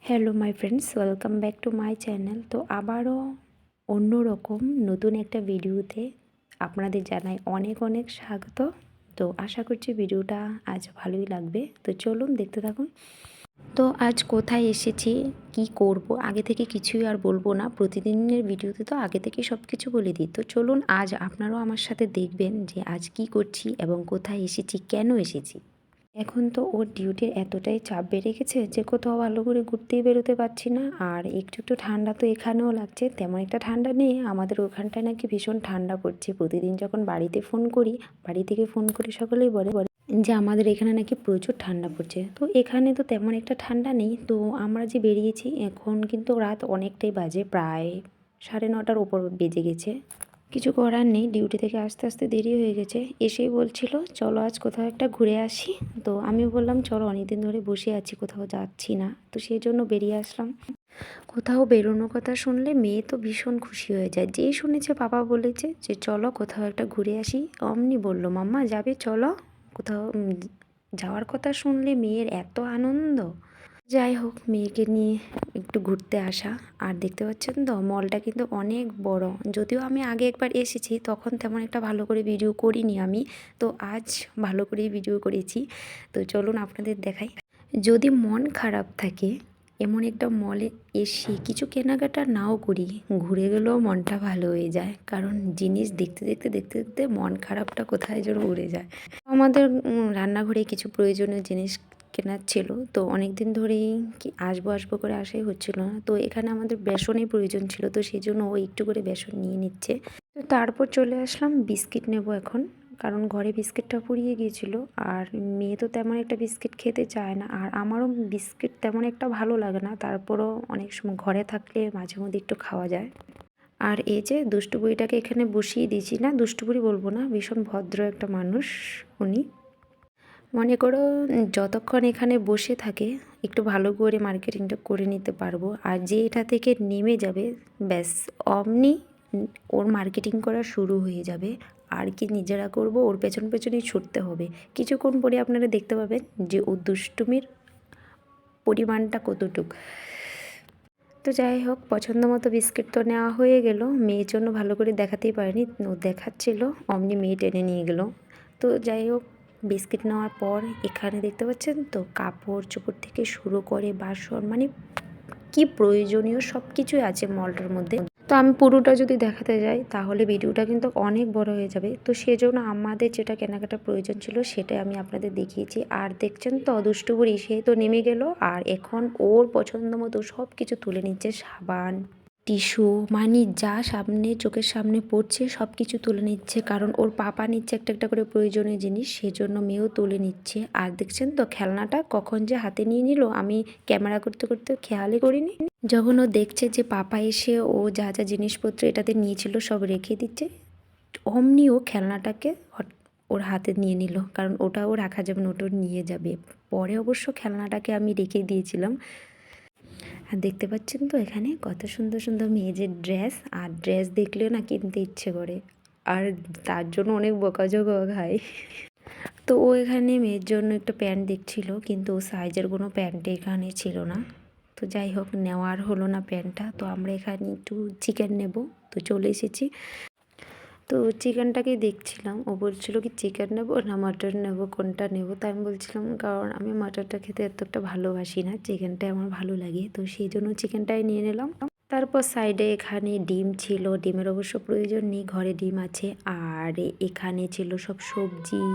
Hello my friends, welcome back to my channel. তো আবারও অন্যরকম নতুন একটা ভিডিওতে আপনাদের জানাই অনেক অনেক স্বাগত। তো আশা করছি ভিডিওটা আজ ভালোই লাগবে। তো চলুন দেখতে থাকুন। তো আজ কোথায় এসেছি, কি করব, আগে থেকে কিছুই আর বলবো না। প্রতিদিনের ভিডিওতে তো আগে থেকে সব কিছু বলে দিই। তো চলুন আজ আপনারাও আমার সাথে দেখবেন যে আজ কি করছি এবং কোথায় এসেছি, কেন এসেছি। এখন তো ওর ডিউটির এতটাই চাপ বেড়ে গেছে যে কোথাও ভালো করে ঘুরতেই বেরোতে পারছি না। আর একটু একটু ঠান্ডা তো এখানেও লাগছে, তেমন একটা ঠান্ডা নেই। আমাদের ওখানটায় নাকি ভীষণ ঠান্ডা পড়ছে। প্রতিদিন যখন বাড়িতে ফোন করি, বাড়ি থেকে ফোন করে সকলেই বলে যে আমাদের এখানে নাকি প্রচুর ঠান্ডা পড়ছে। তো এখানে তো তেমন একটা ঠান্ডা নেই। তো আমরা যে বেরিয়েছি, এখন কিন্তু রাত অনেকটাই বাজে, প্রায় 9:30 ওপর বেজে গেছে। কিছু করার নেই, ডিউটি থেকে আসতে আসতে দেরি হয়ে গেছে। এসেই বলছিল চলো আজ কোথাও একটা ঘুরে আসি। তো আমি বললাম চলো, অনেকদিন ধরে বসে আছি, কোথাও যাচ্ছি না, তো সেই জন্য বেরিয়ে আসলাম। কোথাও বেরোনোর কথা শুনলে মেয়ে তো ভীষণ খুশি হয়ে যায়। যেই শুনেছে বাবা বলেছে যে চলো কোথাও একটা ঘুরে আসি, অমনি বললো মাম্মা যাবে চলো কোথাও। যাওয়ার কথা শুনলে মেয়ের এত আনন্দ। যাই হোক, মেয়েকে নিয়ে একটু ঘুরতে আসা। আর দেখতে পাচ্ছেন তো মলটা কিন্তু অনেক বড়। যদিও আমি আগে একবার এসেছি, তখন তেমন একটা ভালো করে ভিডিও করিনি আমি। তো আজ ভালো করেই ভিডিও করেছি। তো চলুন আপনাদের দেখাই। যদি মন খারাপ থাকে, এমন একটা মলে এসে কিছু কেনাকাটা নাও করি, ঘুরে গেলেও মনটা ভালো হয়ে যায়। কারণ জিনিস দেখতে দেখতে দেখতে দেখতে মন খারাপটা কোথায় যেন উড়ে যায়। আমাদের রান্নাঘরে কিছু প্রয়োজনীয় জিনিস কেনার ছিল। তো অনেক দিন ধরেই কি আসবো আসবো করে আসাই হচ্ছিল না। তো এখানে আমাদের বেসনের প্রয়োজন ছিল, তো সেই জন্য ও একটু করে বেসন নিয়ে নিচ্ছে। তো তারপর চলে আসলাম বিস্কিট নেব এখন, কারণ ঘরে বিস্কিটটা পুড়িয়ে গিয়েছিল। আর মেয়ে তো তেমন একটা বিস্কিট খেতে চায় না, আর আমারও বিস্কিট তেমন একটা ভালো লাগে না। তারপরও অনেক সময় ঘরে থাকলে মাঝে মধ্যে একটু খাওয়া যায়। আর এই যে দুষ্টু বুড়িটাকে এখানে বসিয়ে দিয়েছি, না দুষ্টু বুড়ি বলবো না, ভীষণ ভদ্র একটা মানুষ উনি। মনে করো যতক্ষণ এখানে বসে থাকে একটু ভালো করে মার্কেটিংটা করে নিতে পারবো। আর যে এটা থেকে নেমে যাবে, ব্যাস অমনি ওর মার্কেটিং করা শুরু হয়ে যাবে। আর কি নিজেরা করব, ওর পেছন পেছনেই ছুটতে হবে। কিছুক্ষণ পরে আপনারা দেখতে পাবেন যে ও দুষ্টুমির পরিমাণটা কতটুক। তো যাই হোক, পছন্দ মতো বিস্কিট তো নেওয়া হয়ে গেল। মেয়ের জন্য ভালো করে দেখাতেই পারিনি, ও দেখাচ্ছিল, অমনি মেয়ে টেনে নিয়ে গেল। তো যাই হোক, বিস্কিট নেওয়ার পর এখানে দেখতে পাচ্ছেন তো কাপড় চোপড় থেকে শুরু করে বাসন, মানে কি প্রয়োজনীয় সব কিছুই আছে মলটার মধ্যে। তো আমি পুরোটা যদি দেখাতে যাই তাহলে ভিডিওটা কিন্তু অনেক বড় হয়ে যাবে। তো সেজন্য আমাদের যেটা কেনাকাটা প্রয়োজন ছিল সেটাই আমি আপনাদের দেখিয়েছি। আর দেখছেন তো দুষ্টু বুড়ি, সে তো নেমে গেল। আর এখন ওর পছন্দ মতো সব কিছু তুলে নিচ্ছে, সাবান, টিস্যু, মানে যা সামনে চোখের সামনে পড়ছে সব কিছু তুলে নিচ্ছে। কারণ ওর পাপা নিচ্ছে একটা একটা করে প্রয়োজনীয় জিনিস, সেজন্য মেয়েও তুলে নিচ্ছে। আর দেখছেন তো খেলনাটা কখন যে হাতে নিয়ে নিল, আমি ক্যামেরা করতে করতে খেয়ালই করিনি। যখন ও দেখছে যে পাপা এসে ও যা যা জিনিসপত্র এটাতে নিয়েছিল সব রেখে দিচ্ছে, অমনি ও খেলনাটাকে ওর হাতে নিয়ে নিল। কারণ ওটাও রাখা যাবে না, ওটাও নিয়ে যাবে। পরে অবশ্য খেলনাটাকে আমি রেখে দিয়েছিলাম। আর দেখতে পাচ্ছেন তো এখানে কত সুন্দর সুন্দর মেয়েদের ড্রেস, আর ড্রেস দেখলেও না কিনতে ইচ্ছে করে। আর তার জন্য অনেক বকাঝকা খায়। তো ও এখানে মেয়ের জন্য একটা প্যান্ট দেখছিল, কিন্তু ও সাইজের কোনো প্যান্ট এখানে ছিল না। তো যাই হোক, নেওয়ার হলো না প্যান্টটা। তো আমরা এখানে একটু চিকেন নেব, তো চলে এসেছি। তো চিকেনটাকে দেখছিলাম, ও বলছিল কি চিকেন নেবো না মাটন নেবো, কোনটা নেবো। তাই আমি বলছিলাম, কারণ আমি মাটনটা খেতে এতটা ভালোবাসি না, চিকেনটাই আমার ভালো লাগে, তো সেই জন্য চিকেনটাই নিয়ে নিলাম। তারপর সাইডে এখানে ডিম ছিল, ডিমের অবশ্য প্রয়োজন নেই, ঘরে ডিম আছে। আর এখানে ছিল সব সবজি,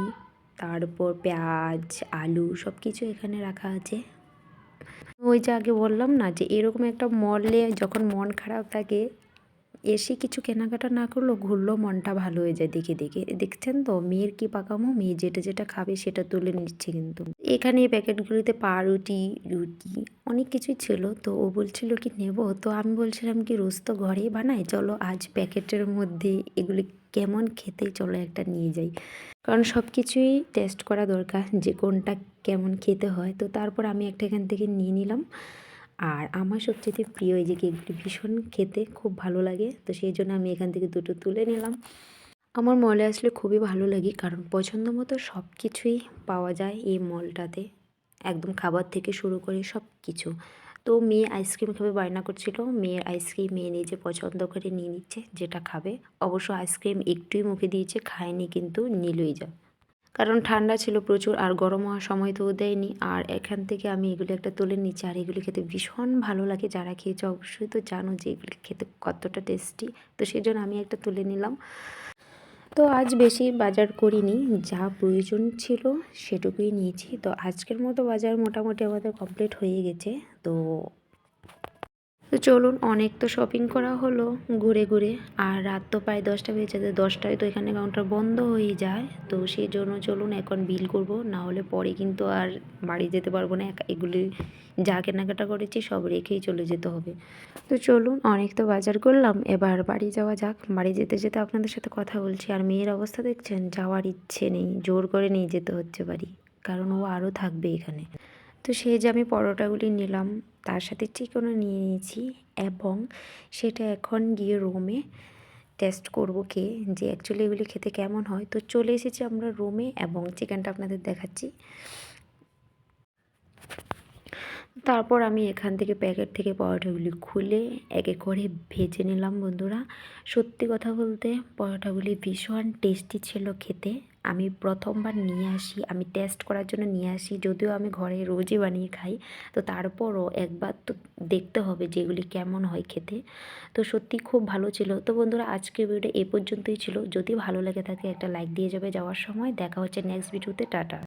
তারপর পেঁয়াজ, আলু, সব কিছু এখানে রাখা আছে। ওই যে আগে বললাম না যে এরকম একটা মলে যখন মন খারাপ থাকে, এসে কিছু কেনাকাটা না করলেও ঘুরলেও মনটা ভালো হয়ে যায় দেখে দেখে। দেখছেন তো মেয়ের কি পাকামো, মেয়ে যেটা যেটা খাবে সেটা তুলে নিচ্ছে। কিন্তু এখানে এই প্যাকেটগুলিতে পাউরুটি, রুটি, অনেক কিছুই ছিল। তো ও বলছিল কি নেব, তো আমি বলছিলাম কি রোজ তো ঘরেই বানাই, চলো আজ প্যাকেটের মধ্যে এগুলি কেমন খেতে, চলো একটা নিয়ে যাই। কারণ সব কিছুই টেস্ট করা দরকার যে কোনটা কেমন খেতে হয়। তো তারপর আমি একটা এখান থেকে নিয়ে নিলাম। আর আমার সবচেয়ে প্রিয় এই যে কেকগুলি ভীষণ খেতে খুব ভালো লাগে, তো সেই জন্য আমি এখান থেকে দুটো তুলে নিলাম। আমার মলে আসলে খুবই ভালো লাগে, কারণ পছন্দ মতো সব কিছুই পাওয়া যায় এই মলটাতে, একদম খাবার থেকে শুরু করে সব কিছু। তো মেয়ে আইসক্রিম খাবে বায়না করছিল, মেয়ের আইসক্রিম মেয়ে নিজে পছন্দ করে নিয়ে নিচ্ছে যেটা খাবে। অবশ্য আইসক্রিম একটুই মুখে দিয়েছে, খায়নি কিন্তু নিলই যা, কারণ ঠান্ডা ছিল প্রচুর আর গরম হওয়ার সময় তো দেয়নি। আর এখান থেকে আমি এগুলি একটা তুলে নিচ্ছি, আর এগুলি খেতে ভীষণ ভালো লাগে। যারা খেয়েছে অবশ্যই তো জানো যে এগুলি খেতে কতটা টেস্টি, তো সেই জন্য আমি একটা তুলে নিলাম। তো আজ বেশি বাজার করিনি, যা প্রয়োজন ছিল সেটুকুই নিয়েছি। তো আজকের মতো বাজার মোটামুটি আমাদের কমপ্লিট হয়ে গেছে। তো তো চলুন, অনেক তো শপিং করা হলো ঘুরে ঘুরে, আর রাত তো প্রায় 10টা বেজে যায়। 10টায় তো এখানে কাউন্টার বন্ধ হয়ে যায়। তো সেই জন্য চলুন এখন বিল করব, না হলে পরে কিন্তু আর বাড়ি যেতে পারবো না। এগুলি যা কেনাকাটা করেছি সব রেখেই চলে যেতে হবে। তো চলুন, অনেক তো বাজার করলাম, এবার বাড়ি যাওয়া যাক। বাড়ি যেতে যেতে আপনাদের সাথে কথা বলছি। আর মেয়ের অবস্থা দেখছেন, যাওয়ার ইচ্ছে নেই, জোর করে নিয়ে যেতে হচ্ছে বাড়ি, কারণ ও আরও থাকবে এখানে। তো সেই যে আমি পরোটাগুলি নিলাম, তার সাথে চিকেনও নিয়ে নিয়েছি, এবং সেটা এখন গিয়ে রুমে টেস্ট করব কে যে অ্যাকচুয়ালি এগুলি খেতে কেমন হয়। তো চলে এসেছি আমরা রুমে, এবং চিকেনটা আপনাদের দেখাচ্ছি। তারপর আমি এখান থেকে প্যাকেট থেকে পরোটাগুলি খুলে এক এক করে ভেজে নিলাম বন্ধুরা। সত্যি কথা বলতে পরোটাগুলি ভীষণ টেস্টি ছিল খেতে। আমি প্রথমবার নিয়ে আসি, আমি টেস্ট করার জন্য নিয়ে আসি, যদিও আমি ঘরে রোজই বানিয়ে খাই। তো তারপরও একবার তো দেখতে হবে যে এগুলি কেমন হয় খেতে। তো সত্যি খুব ভালো ছিল। তো বন্ধুরা, আজকের ভিডিওটা এ পর্যন্তই ছিল। যদি ভালো লেগে থাকে একটা লাইক দিয়ে যাবে যাওয়ার সময়। দেখা হচ্ছে নেক্সট ভিডিওতে। টাটা।